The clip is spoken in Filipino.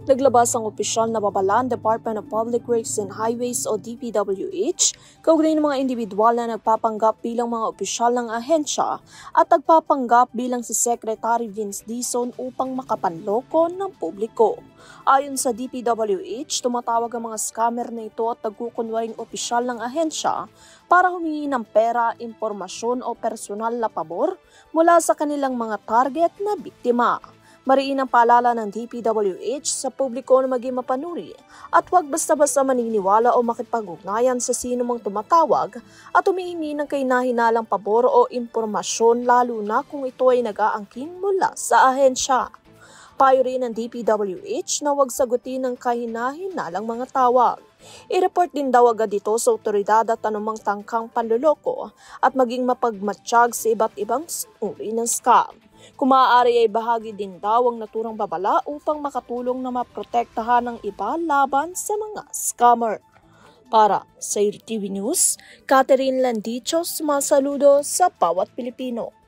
Naglabas ang opisyal na babala ng Department of Public Works and Highways o DPWH kaugnay ng mga individual na nagpapanggap bilang mga opisyal ng ahensya at nagpapanggap bilang si Secretary Vince Dizon upang makapanloko ng publiko. Ayon sa DPWH, tumatawag ang mga scammer na ito at nagkukunwaring opisyal ng ahensya para humingi ng pera, impormasyon o personal na pabor mula sa kanilang mga target na biktima. Mariin ang paalala ng DPWH sa publiko na maging mapanuri at huwag basta-basta maniniwala o makipag-ugnayan sa sino mang tumatawag at humihingi ng kahinahinalang pabor o impormasyon lalo na kung ito ay nag-aangkin mula sa ahensya. Payo rin ng DPWH na huwag sagutin ng kahinahinalang mga tawag. I-report din daw agad ito sa otoridad at anumang tangkang panloloko at maging mapagmatsyag sa iba't ibang uri ng scam. Kung maaari ay bahagi din daw ang naturang babala upang makatulong na maprotektahan ng iba laban sa mga scammer. Para sa RTV News, Catherine Landicho, sumasaludo sa bawat Pilipino.